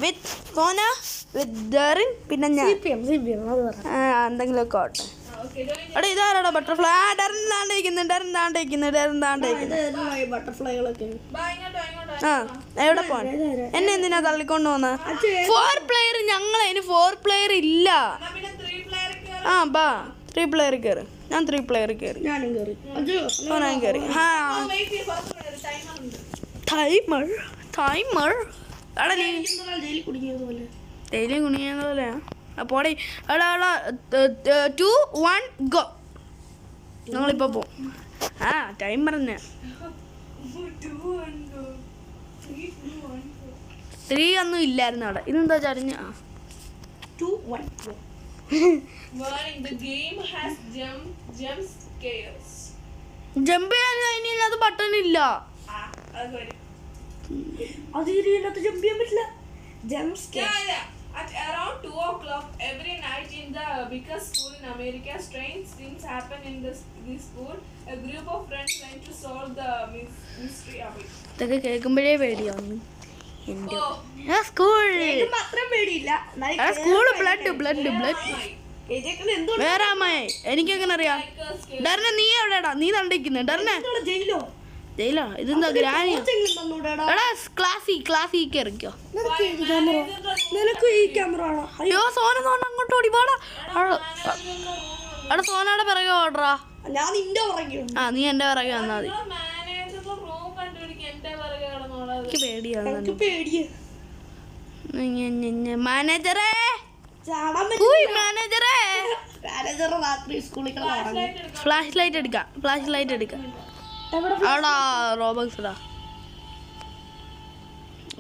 വിത്ത് സോന വിത്ത് Derryn പിന്നെ ഞാൻ എന്തെങ്കിലുമൊക്കെ ആവട്ടെ. എടാ ഇതാരാടാ ബട്ടർഫ്ലൈ? ഡെറിൻ ബട്ടർഫ്ലൈകളൊക്കെ ആ എവിടെ പോവാൻ? എന്നെ എന്തിനാ തള്ളിക്കൊണ്ട് പോന്ന? 4 പ്ലെയർ ഞങ്ങളതിന് 4 പ്ലെയർ ഇല്ല. ആ ബാ 3 പ്ലെയർ കയറി. ഞാൻ 3 പ്ലെയർ കയറി. ഞാനും കയറി. ഞാനും കയറി. ആ ടൈമർ എടാ നീ ജയിലിൽ കുടുങ്ങിയത് പോലെ ഡെയിലി കുണിയുന്ന പോലെയാ. അപ്പോടെ എടാ 2 1 ഗോ. ഞങ്ങളിപ്പോൾ പോവും. ആ ടൈം പറഞ്ഞ 3 ഒന്നും ഇല്ലായിരുന്നു അവിടെ. ഇതെന്താ ചരിഞ്ഞ? 2 1 go. ജമ്പ് ചെയ്യാൻ അതിനകത്ത് ബട്ടൺ ഇല്ല. അത് ഇതിനകത്ത് ജമ്പ് ചെയ്യാൻ പറ്റില്ല. Jump scare. At around 2 o'clock every night in the biggest school in America, strange things happen in this school. A group of friends went to solve the mystery of it. ഇതൊക്കെ കേൾക്കുമ്പോഴേ പേടിയാവുന്നു. Oh, school മാത്രം പേടിയില്ല. School blood വേറെ അമ്മായി എനിക്കെങ്ങനെ അറിയാം? ഡറിനെ നീ എവിടെടാ? നീ തണ്ടിക്കുന്നു ഡറിനെ ജയിലോ ജയിലാ. ഇതെന്താ ഗ്രാനിയോ? എടാ ക്ലാസ്സിൽ കയറിക്കോ. നിനക്ക് ഈ ക്യാമറ ആണോ? അയ്യോ സോന അങ്ങോട്ട് ഓടി പോടാ. എടാ സോനയുടെ പിറകെ ഓടറാ. ഞാൻ നിന്റെ പുറകെ. ആ നീ എന്റെ പിറകെ വന്നാ മതി. manager room കണ്ടുപിടിക്കാൻ എന്റെ പുറകെ കിടന്നോളാം. എനിക്ക് പേടിയാണ്. പേടിയ മാനേജറേ മാനേജറേ മാനേജർ രാത്രി സ്കൂളിൽ ഫ്ലാഷ് ലൈറ്റ് എടുക്കാം. ആടാ റോബക്സ് ഇടാ.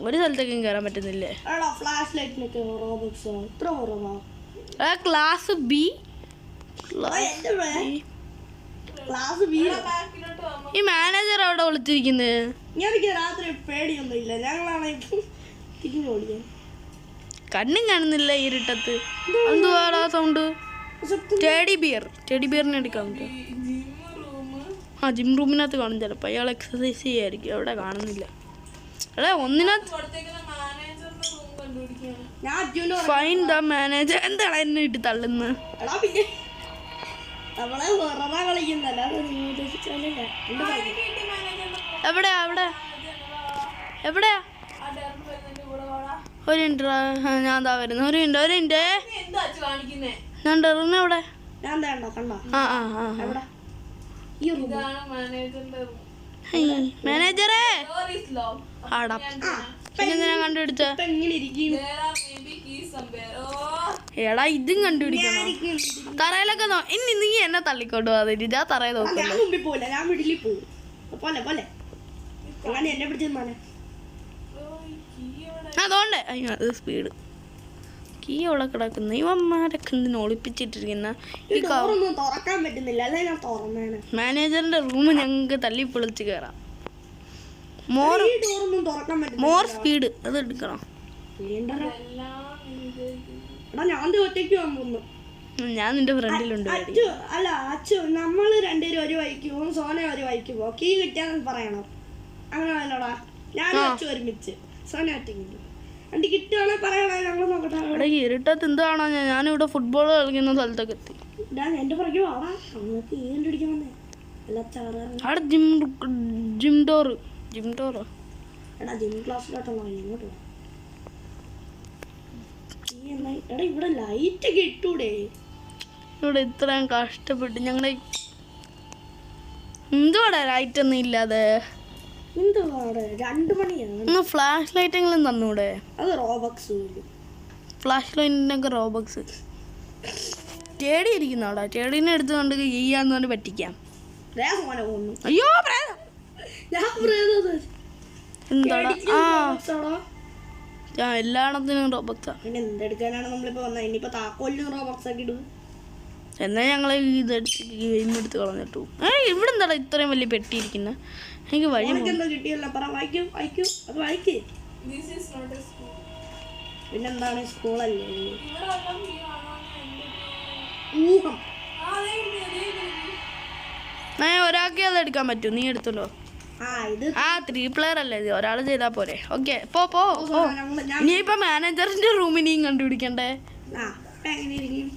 ഒരു സ്ഥലത്തേക്കും കയറാൻ പറ്റുന്നില്ലേ? ഫ്ലാഷ് ലൈറ്റിനൊക്കെ റോബക്സ് ഇത്ര കുറവാ. ക്ലാസ് ബി ഈ മാനേജർ അവിടെ വിളിച്ചിരിക്കുന്നത്. എനിക്ക് രാത്രി പേടിയൊന്നും ഇല്ല. ഞങ്ങളാണ് തിരിഞ്ഞു ഓടിക്കാൻ. കണ്ണും കാണുന്നില്ല ഇരുട്ടത്ത്. എന്തുവാടാ സൗണ്ട്? ടെഡി ബിയറിനെ എടുക്കാൻ പറ്റും. ആ ജിം റൂമിനകത്ത് കാണും ചിലപ്പോൾ. അയാൾ എക്സസൈസ് ചെയ്യായിരിക്കും. അവിടെ കാണുന്നില്ല. എടാ ഒന്നിനകത്ത് ഫൈൻ ദ മാനേജർ. എന്താണ് എന്നെ ഇട്ട് തള്ളുന്നത്? എവിടെയാ ഒരു മിനിറ്റ് ഞാൻ എന്താ വരുന്നു. ഒരു മിനിറ്റ് ഞാൻ ഡെറിനെ എവിടെ? മാനേജറേ ആടാ പിന്നെന്തിനാ കണ്ടുപിടിച്ച? എടാ ഇതും കണ്ടുപിടിക്കണം. തറയിലൊക്കെ ഇനി നീ എന്നെ തള്ളിക്കൊണ്ട് പോകാതെ ഞാൻ തറയിൽ നോക്കുന്നു. അതുകൊണ്ട് അയ്യോ അത് സ്പീഡ് കീ അവിടെ കിടക്കുന്ന ഇവന്മാരൊക്കെ എന്തിനാ ഒളിപ്പിച്ചിട്ടിരിക്കുന്ന ഈ തുറക്കാൻ പറ്റുന്നില്ല. മാനേജറിന്റെ റൂം ഞങ്ങൾക്ക് തല്ലി പൊളിച്ച് കയറാം. മോർ സ്പീഡ് അത് എടുക്കണം. ഞാൻ നിന്റെ ഫ്രണ്ടിലുണ്ട്. അല്ല അച്ചു നമ്മള് രണ്ടുപേരും ഒരു വഴിക്ക് പോകും. സോന ഒരു വഴിക്ക് പോകും. കീ കിട്ടിയാൽ പറയണം. അങ്ങനെ അല്ലടാ ഞാൻ അച്ചു ഒരുമിച്ച് സോന ഒറ്റയ്ക്ക് വണ്ടി കിട്ടുവാണെ പറയണേ. ഞങ്ങൾ നോക്കട്ടെ. ഇരുട്ടത്ത് എന്താണോ ഞാനിവിടെ ഫുട്ബോൾ കളിക്കുന്ന സ്ഥലത്തൊക്കെ എത്തി. എന്റെ പുറകെ വാടാ. നമുക്ക് ഈ കണ്ടുപിടിക്കാൻ വന്നേ. അവിടെ ജിം ഡോറോ എടാ ജിം ക്ലാസ്സിലോട്ടുള്ള ഇങ്ങോട്ട് എടാ ഇവിടെ ലൈറ്റ് കിട്ടൂടെ? ഇവിടെ ഇത്രയും കഷ്ടപ്പെട്ട് ഞങ്ങളെ എന്തുവാടാ ലൈറ്റ് ഒന്നും ഇല്ലാതെ? എന്തുവാടെ 2 മണിയാണ്. ഫ്ലാഷ് ലൈറ്റെങ്കിലും തന്നൂടെ? അത് റോബക്സ്. ഫ്ലാഷ് ലൈറ്റിനൊക്കെ റോബക്സ്. ചേടി ഇരിക്കുന്നോടാ. ചേടീനെ എടുത്തുകൊണ്ട് ചെയ്യാന്ന് പറഞ്ഞ് പറ്റിക്കാം. അയ്യോ എന്താടാ? ആ എല്ലായിടത്തിനും റോബക്സാ. പിന്നെ എന്തെടുക്കാനാണ് നമ്മളിപ്പോ വന്നത്? ഇനിയിപ്പോ താക്കോലിനും റോബക്സ് ആക്കി ഇടും. എന്നാ ഞങ്ങൾ ഇതെടുത്ത് ഗെയിം എടുത്ത് കളഞ്ഞിട്ടു. ഇവിടെ എന്താടാ ഇത്രയും വലിയ പെട്ടിയിരിക്കുന്നത്? എനിക്ക് വഴി കിട്ടിയല്ലോ. പറ വായിക്കൂ അത് വായിക്കേ. പിന്നെന്താണ് സ്കൂളല്ലേ? ഒരാൾക്ക് അത് എടുക്കാൻ പറ്റും. നീ എടുത്തല്ലോ. ആ ഇത് ആ 3 പ്ലെയർ അല്ലേ ഇത്, ഒരാൾ ചെയ്താൽ പോരെ. ഓക്കെ പോ പോ പോ. ഞാൻ ഇനിയിപ്പോ മാനേജറിന്റെ റൂമിനെയും കണ്ടുപിടിക്കണ്ടേ? ആ ഇപ്പൊ എങ്ങനെ ഇരിക്കും?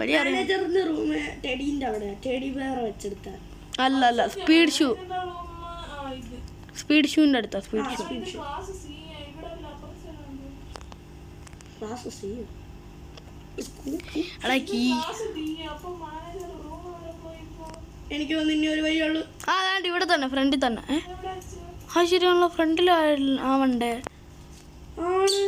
വഴി അറിയാം. മാനേജറിന്റെ റൂമ് ടെഡീന്റെ അവിടെ, ടെഡി വേറെ വെച്ചെടുത്ത. അല്ല അല്ല, സ്പീഡ് ഷൂ. ഇത് സ്പീഡ് ഷൂവിന്റെ അടുത്താ. Speed shoe. ക്ലാസ് സി ഇവിടെ അല്ല അപ്പുറത്തെ ക്ലാസ് ചെയ്യും എടാ കീ. Class D. അപ്പൊ മാനേജർ റൂം വരെ പോയിപ്പോ എനിക്ക് തോന്നുന്നു ഇനി ഒരു വഴിയുള്ളൂ. ആ അതാണ്ട് ഇവിടെ തന്നെ, ഫ്രണ്ടിൽ തന്നെ. എവിടെ വെച്ച് ആ ശരിയാണല്ലോ, ഫ്രണ്ടിൽ ആവണ്ടേ? ആണ്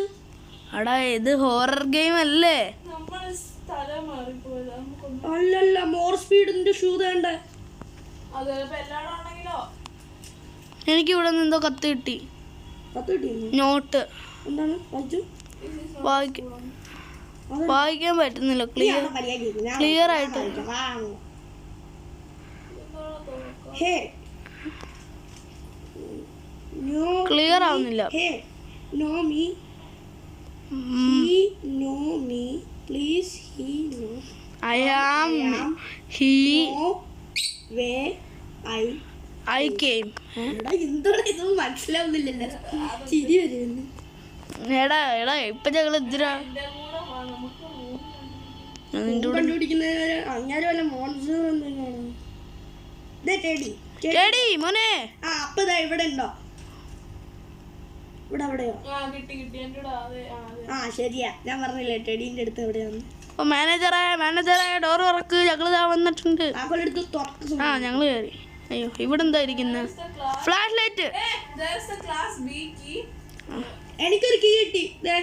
എടാ ഇത് ഹൊറർ ഗെയിം അല്ലേ? നമ്മള് സ്ഥലം മാറിപ്പോയത് നമുക്കൊന്നും. അല്ലല്ല, മോർ സ്പീഡിന്റെ ഷൂ വേണ്ടേ? അത് ചിലപ്പോ എല്ലാവരും ആണെങ്കിലോ. എനിക്ക് ഇവിടെ നിന്ന് എന്തോ കത്ത് കിട്ടി. കത്ത് കിട്ടിയിരുന്നു. നോട്ട് എന്താണ് വായിച്ചു? വായിക്കാൻ പറ്റുന്നില്ല. ക്ലിയർ ക്ലിയർ ആയിട്ട്. ഹേ നോ ക്ലിയർ ആവുന്നില്ല. He know me he know me please he know I am he no where I came. എടാ എന്താണ് ഇത് മനസ്സിലാവുന്നില്ലല്ലോ, ചിരി വരുന്നു. എടാ എടാ ഇപ്പൊ ഞങ്ങൾ എന്തിനാ എന്റെ കൂടെ വാ, നമുക്ക് റൂം നിന്റെ കൂടെ? കണ്ടുപിടിക്കുന്നവര് അങ്ങനെ വല്ല മോൺസ്റ്റർ എന്തെങ്കിലും ടെഡി ടെഡി മോനെ. ആ അപ്പൊ ദാ ഇവിടെ ഉണ്ടോ? ഇവിടെ എവിടെയോ? ആ കിട്ടി കിട്ടി എന്റെ കൂടെ. അതെ അതെ. ആ ശരിയാ, ഞാൻ പറഞ്ഞില്ലേ ടെഡീന്റെ അടുത്ത് എവിടെയാന്ന്. ഓ മാനേജറായ ഡോർ തുറക്ക്, ഞങ്ങൾ വന്നിട്ടുണ്ട്. താക്കോലെടുത്ത് തുറക്ക്. ആ ഞങ്ങൾ കയറി. അയ്യോ ഇവിടെ എന്താ ഇരിക്കുന്നത്? Flash light. There's the class B key. എനിക്കൊരു കീ കിട്ടി. ദേ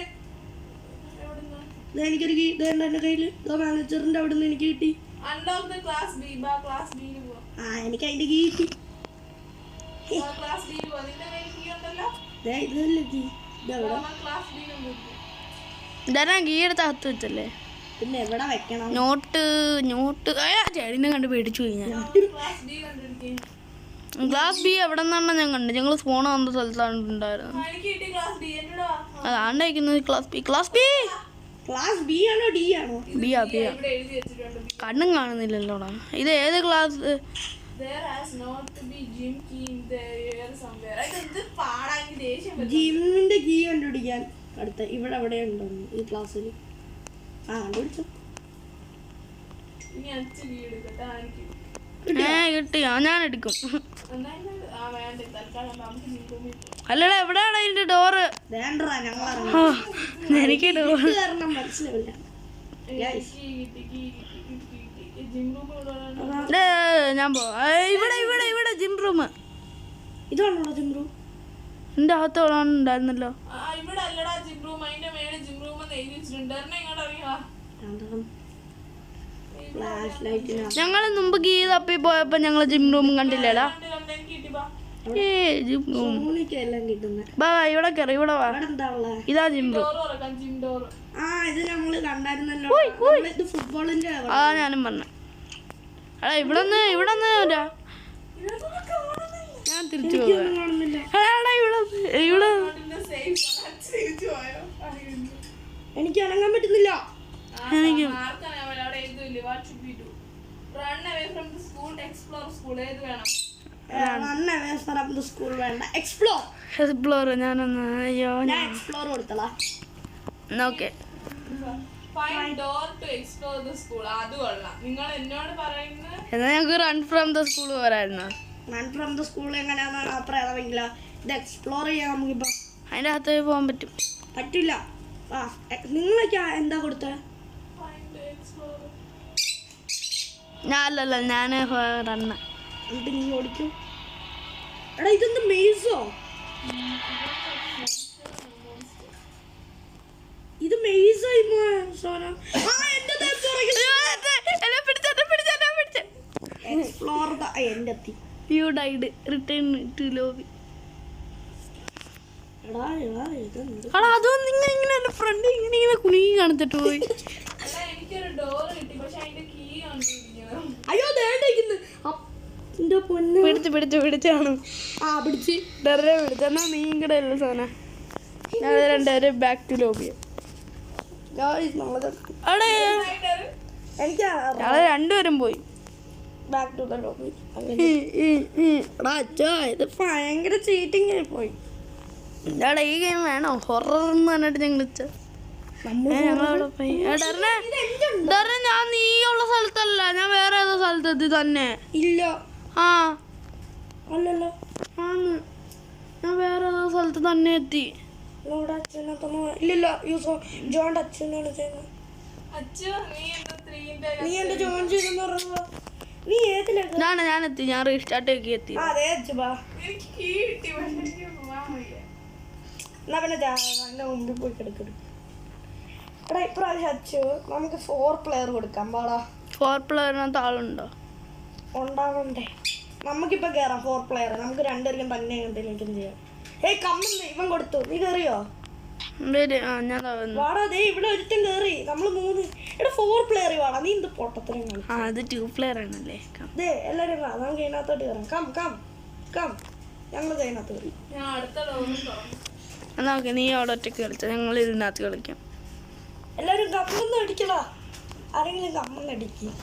എവിടുന്ന്? ദേ എനിക്കൊരു കീ എന്റെ കയ്യില്. മാനേജറിന്റെ അവിടെ നിന്ന് എനിക്ക് കിട്ടി. Unlock the class B. ബാ class B യിൽ പോ. ആ എനിക്ക് അതിന്റെ കീ കിട്ടി. ബാ class B യിൽ പോ. നിന്റെ കയ്യിൽ key ഉണ്ടല്ലോ. ദേ ഇതല്ലേ കീ. ഇതെവിടെ? ബാ class B യിൽ പോ. ഇതാ കീ എടുത്ത് അകത്ത് വെച്ചല്ലേ? പിന്നെ എവിടെ വെക്കണം? Not not. ചേടിനെ കണ്ട് പേടിച്ചു പോയി ഞാൻ. class B കണ്ടിരിക്കേ. ക്ലാസ് ബി എവിടെ നിന്നാണ് ഞാൻ കണ്ടത്? ഞങ്ങൾ സ്പോൺ വന്ന സ്ഥലത്താണ് ഉണ്ടായിരുന്നത്. എനിക്ക് കിട്ടി class D. എന്റെ കൂടെ വാ. അതാണ്ടായിരിക്കുന്നത് class B. Class B class B ആണോ ഡി ആണോ? ബിയാ ബിയാ. ഇവിടെ എഴുതി വെച്ചിട്ടുണ്ട്. കണ്ണും കാണുന്നില്ലല്ലോടാ. ഇത് ഏത് class? There has not to be gym key in the air somewhere. ഇത് പാടാങ്കിൽ ദേഷ്യം വരും. ജിമ്മിന്റെ കീ കണ്ടുപിടിക്കാൻ അടുത്ത ഇവിടെ എവിടെ ഉണ്ടോ ഈ ക്ലാസ്സിൽ? ആ കണ്ടുപിടിച്ചോ. ഇനി അച്ഛ key എടുക്കട്ടെ. എനിക്ക് കിട്ടി. ഞാൻ എടുക്കും. എന്തായാലും വേണ്ട തൽക്കാലം നമുക്ക് നീന്തുമ്പോ അല്ലടാ എവിടെയാണ് അതിന്റെ ഡോറ്? വേണ്ടടാ ഞങ്ങൾ എനിക്ക് ഡോർ കാരണം മനസ്സിലാവില്ല. ഞാൻ ഇവിടെ ഇവിടെ ഇവിടെ ജിം റൂം. ഇതാണോ ജിം റൂം? എന്റെ അകത്ത് ഉണ്ടായിരുന്നല്ലോ. ഇവിടെ അല്ലടാ ജിം റൂം. അതിന്റെ മേലെ ജിം റൂം എന്ന് എഴുതി വെച്ചിട്ടുണ്ട്. എങ്ങോട്ട് അറിയാ? ഫ്ലാഷ് ലൈറ്റിനാ ഞങ്ങൾ മുമ്പ് കീ തപ്പി പോയപ്പോ ഞങ്ങൾ ജിം റൂം കണ്ടില്ലേടാ? എനിക്ക് കിട്ടി. ബാ ജിം റൂം. സോണിക്കെല്ലാം കിട്ടുന്നത്. ബാ ഇവിടെ കയറി. ഇവിടെ വാ. അവിടെ എന്താ ഉള്ളത്? ഇതാ ജിം റൂം. ഡോർ തുറക്കാം. Gym door. ആ ഇത് നമ്മള് കണ്ടായിരുന്നല്ലോ. ഇത് ഫുട്ബോളിന്റെ അതാ ഞാനും പറഞ്ഞു. എടാ ഇവിടെ നിന്ന് വരാ. ഞാൻ തിരിച്ചു പോവാ. കാണുന്നില്ല. എടാ ഇവിടെ ഇവിടെ സേഫ് പോയോ? എനിക്ക് ഇറങ്ങാൻ പറ്റുന്നില്ല. എനിക്ക് അവിടെ എഴുതില്ലേ? What should we do? Run away from the school. Explore school. ഏത് വേണം? സ്കൂൾ വേണ്ട. എക്സ്പ്ലോർ. എക്സ്പ്ലോർ. ഞാനൊന്ന് അയ്യോ ഞാൻ എക്സ്പ്ലോർ കൊടുത്തളാ. Okay. Find door to explore the school. അത് കൊള്ളാം. നിങ്ങൾ എന്നോട് പറയുന്നത് എന്നാ ഞങ്ങൾക്ക് റൺ ഫ്രം ദ സ്കൂൾ വരായിരുന്നു. റൺ ഫ്രം ദ സ്കൂൾ എങ്ങനെയാണെന്ന് അപ്പുറം അറിയില്ല. ഇത് എക്സ്പ്ലോർ ചെയ്യാൻ നമുക്കിപ്പോ അതിൻ്റെ അകത്ത് പോകാൻ പറ്റും. പറ്റില്ല. ആ നിങ്ങളൊക്കെ എന്താ കൊടുത്തേ? find explore. ഞാൻ അല്ലല്ല ഞാൻ റണ്ണ. എന്നിട്ട് നീ ഓടിക്കും. എടാ ഇതെന്ത് മെയ്സോ? ഇത് മെയ്സായി സോന. എക്സ്പ്ലോർ എന്റെ എത്തി. You died. Return to lobby. എടാ ഇതെന്ത്? എടാ അതൊന്നും ഇങ്ങനെ എൻ്റെ ഫ്രണ്ട് ഇങ്ങനെ കുണുങ്ങി കാണിച്ചിട്ട് പോയി. അല്ല എനിക്കൊരു ഡോർ കിട്ടി. പക്ഷെ അതിന്റെ കീ കണ്ടിരിക്കണം. അയ്യോ ദേണ്ടിരിക്കുന്നു. എന്റെ പൊന്നു. പിടിച്ചാണ്. ആ പിടിച്ച് ഡെറെ പിടിച്ചെന്നാ നീ കൂടെ അല്ല സോന. ഞാൻ രണ്ടുപേരും ബാക്ക് ടു ലോബി. നമ്മളത് അവിടെ എനിക്ക് ഞങ്ങള് രണ്ടുപേരും പോയി. Back to the lobby. അച്ഛോ ഇത് ഭയങ്കര ചീറ്റിംഗ് ആയി പോയി. എന്താടാ ഈ ഗെയിം വേണോ? ഹൊറർ എന്ന് പറഞ്ഞിട്ട് ഞങ്ങൾ ഞങ്ങളവിടെ പോയി. ഞാൻ നീ ഉള്ള സ്ഥലത്തല്ല, ഞാൻ വേറെ ഏതോ സ്ഥലത്തെത്തി തന്നെ. ഇല്ല ആ അല്ലല്ലോ, ആന്ന് ഞാൻ വേറെ ഏതോ സ്ഥലത്ത് തന്നെ എത്തി. ഇല്ലല്ലോ ജോന്റെ അച്ഛനാണ് ചെയ്യുന്നത്. അച്ചു നീ എന്താ 3-ന്റെ നീ എന്റെ ജോയിൻ ചെയ്തെന്ന് പറഞ്ഞത് നീ ഏതിലേക്ക്? ഞാൻ എത്തി, ഞാൻ റീസ്റ്റാർട്ട് ആക്കി എത്തി. അതെ അച്ഛ ബാ. എനിക്ക് കീ കിട്ടി, പക്ഷെ എനിക്ക് പോവാൻ വയ്യ. എന്നാ പിന്നെ എന്റെ മുമ്പിൽ പോയി കിടക്കിടും. എടാ ഇപ്രാവശ്യം അച്ചു നമുക്ക് 4 പ്ലെയർ കൊടുക്കാം. പാടാ 4 പ്ലെയറിനകത്ത് ആളുണ്ടോ? ഉണ്ടാവണ്ടേ? നമുക്കിപ്പോ കേറാം 4 പ്ലെയർ. നമുക്ക് രണ്ടുപേർക്കും തന്നെ എന്തെങ്കിലും ചെയ്യാം. ഏയ് കമ്മെന്ന് ഇവൻ കൊടുത്തു, നീ കേറിയോ? ഞാൻ വാടാ ദേ ഇവിടെ ഒരുത്തൻ കേറി. നമ്മള് 3. എടാ 4 പ്ലെയർ വാടാ, നീ എന്ത് പൊട്ടത്തരം കാണിച്ചു? അത് 2 പ്ലെയർ ആണല്ലേ. ദേ എല്ലാരും വാ, നമുക്ക് ഇതിനകത്തോട്ട് കയറാം. കം കം കം, ഞങ്ങൾ ഇതിനകത്ത് കയറി. ഞാൻ അടുത്ത ലോകം തുറന്നു. എന്നാ ഓക്കെ, നീ അവിടെ ഒറ്റയ്ക്ക് കളിച്ചാൽ ഞങ്ങൾ ഇതിനകത്ത് കളിക്കാം. എല്ലാരും കമ്മൊന്നും അടിക്കടാ, ആരെങ്കിലും കമ്മൊന്നും അടിക്കും.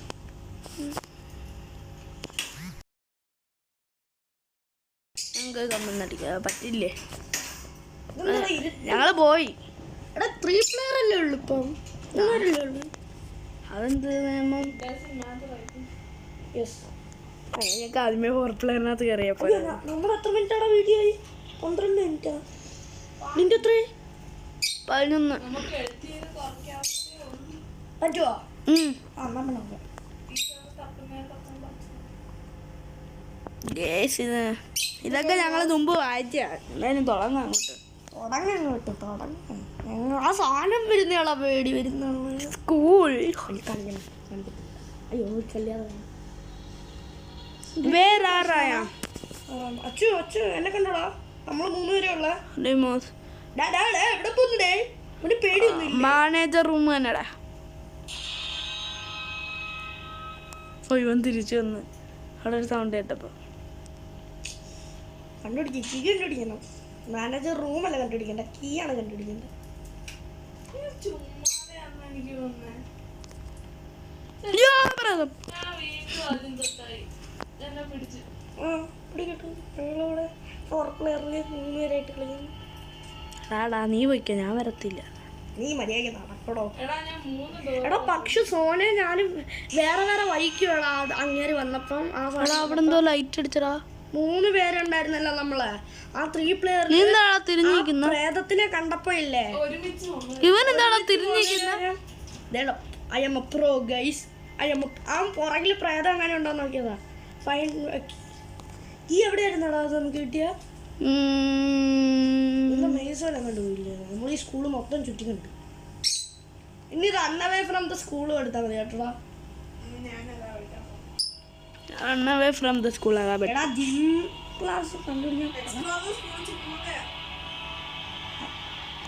ഞങ്ങൾക്ക് കമ്പൊന്നും അടിക്കാൻ പറ്റില്ലേ? ഇതെന്താടാ ഞങ്ങൾ പോയി. എടാ 3 പ്ലെയർ അല്ലേ ഉള്ളു ഇപ്പം? മൂന്നല്ലേ ഉള്ളു? അതെന്ത് നിയമം? Doesn't matter, I think. Yes. ഞങ്ങൾക്ക് ആദ്യമേ 4 പ്ലെയറിനകത്ത് കയറിയപ്പോ നമ്മൾ എത്ര മിനിറ്റാടാ വീഡിയോ ആയി? 12 മിനിറ്റാ. നിന്റെ എത്ര? 11. നമുക്ക് എഡിറ്റ് ചെയ്ത് കുറയ്ക്കാവുന്നതേ ഉള്ളൂ. പറ്റുവാ? ആ നമ്മൾ നോക്കാം. ടീച്ചർ തപ്പുന്നേരത്തൊക്കെ പഠിച്ചു. ഇതൊക്കെ ഞങ്ങൾ മുമ്പ് വായിച്ചാ. എന്തായാലും തുടങ്ങാം അങ്ങോട്ട്. തുടങ്ങാം. ഞങ്ങൾ ആ സാധനം വരുന്നയാളാ പേടി വരുന്ന സ്കൂൾ കളിക്കണം. അയ്യോ കല്യാണം. വേറെ ആരായാ? അച്ചു അച്ചു എന്നെ കണ്ടോടാ, നമ്മള് 3 പേരേ ഉള്ള. ഡിമോസ് എവിടെ പോകുന്നേ? ഒരു പേടിയൊന്നും ഇല്ല. Manager room തന്നെടാ. ഓ ഇവൻ തിരിച്ചു വന്ന് അവിടെ ഒരു സൗണ്ട് കേട്ടപ്പോ കണ്ടുപിടിക്കും, കീ കണ്ടുപിടിക്കണം. മാനേജർ റൂമല്ല കണ്ടുപിടിക്കണ്ട, കീ ആണ് കണ്ടുപിടിക്കേണ്ടത്. ചുമ്മാതെയാണെന്ന് എനിക്ക് തോന്നുന്നേ. ഞാൻ വീണ്ടും ആദ്യം തൊട്ടായി എന്നെ പിടിച്ചു. ആ പിടിക്കട്ടു. ഞങ്ങളിവിടെ 4 പ്ലെയറിൽ 3 പേരായിട്ട് കളിക്കുന്നു. ആടാ നീ പോയിക്കോ, ഞാൻ വരത്തില്ല. നീ മര്യാദ നടക്കടോ. എടാ ഞാൻ 3 എടാ പക്ഷെ സോനെ ഞാനും വേറെ വേറെ വൈക്കുവാണ് അങ്ങേര് വന്നപ്പം. ആ എടാ അവിടെ എന്തോ ലൈറ്റ് അടിച്ചടാ. 3 പേരുണ്ടായിരുന്നല്ലോ നമ്മള്. ആ 3 പ്ലെയർ നീ എന്താടാ തിരിഞ്ഞിരിക്കുന്ന? പ്രേതത്തിനെ കണ്ടപ്പോ ഇല്ലേ ഒരുമിച്ച് വന്നു. ഇവൻ എന്താടാ തിരിഞ്ഞിരിക്കുന്ന? I am a pro guys. ആ പുറകില് പ്രേതം അങ്ങനെ ഉണ്ടോ നോക്കിയതാ. ഫൈൻ ഈ എവിടെയായിരുന്നടാ അത് നമുക്ക് കിട്ടിയ? മെയ്സോല കണ്ടുപോയില്ലേ? നമ്മൾ ഈ സ്കൂള് മൊത്തം ചുറ്റി കണ്ടു. ഇനി റൺ അവേ ഫ്രം ദ സ്കൂളും എടുത്താൽ മതി കേട്ടോടാ. Run away from the school. എടാ ജിം ക്ലാസ് കണ്ടുപിടിക്കാൻ.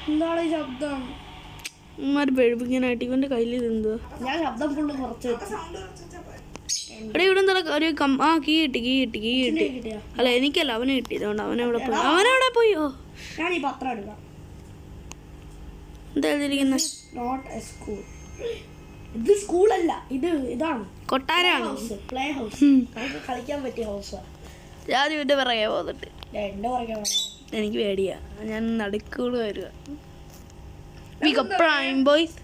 എന്താണ് ഈ ശബ്ദം? പേടിപ്പിക്കാനായിട്ട് ഇവന്റെ കയ്യിൽ ഇതെന്തോ. ഞാൻ ശബ്ദം ഫുള്ള് കുറച്ച് വെച്ചു. എടാ ഇവിടെ എന്താ ഒരു കീ കിട്ടി. കിട്ടിയാ? അല്ല എനിക്കല്ല, അവനെ കിട്ടി. അതുകൊണ്ട് അവനെവിടെ പോയി? ഓ ഞാൻ ഈ പത്രം എടുക്കാം. എന്താ എഴുതിയിരിക്കുന്ന? Not a school. ഇത് സ്കൂളല്ല, ഇതാണ് കൊട്ടാരാണ്. Play house. നമുക്ക് കളിക്കാൻ പറ്റിയ ഹൗസാ. ഞാൻ ഇവന്റെ പിറകെ പോന്നിട്ട് എന്റെ പറയാ എനിക്ക് പേടിയാ. ഞാൻ നടുക്കൂട് വരിക. ബോയ്സ്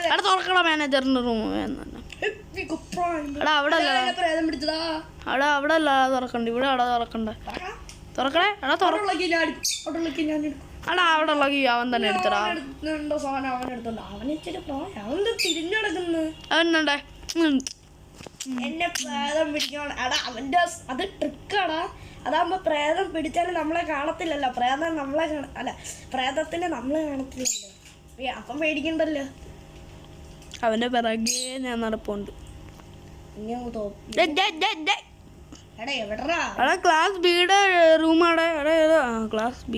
അവിടെ തുറക്കണ മാനേജറിന്റെ റൂം എടാ അവിടെ അല്ല തുറക്കണ്ട. ഇവിടെ അവിടെ തുറക്കണ്ട. തുറക്കണേ എടാ എടാ അവിടെ ഉള്ള അവൻ തന്നെ എടുത്തടാ. അവനുണ്ടേ എന്നെ പ്രേതം പിടിക്കണം. എടാ അവന്റെ അത് ട്രിക്കാടാ. അതാകുമ്പോ പ്രേതം പിടിച്ചാലും നമ്മളെ കാണത്തില്ലല്ലോ. പ്രേതം നമ്മളെ അല്ല പ്രേതത്തിന് നമ്മളെ കാണത്തില്ലല്ലോ. അപ്പം പേടിക്കണ്ടല്ലോ. അവന്റെ പിറകെ ഞാൻ നടപ്പുണ്ട്. എടാ എവിടെടാ? ക്ലാസ് ബിയുടെ റൂമാടെ ക്ലാസ് ബി.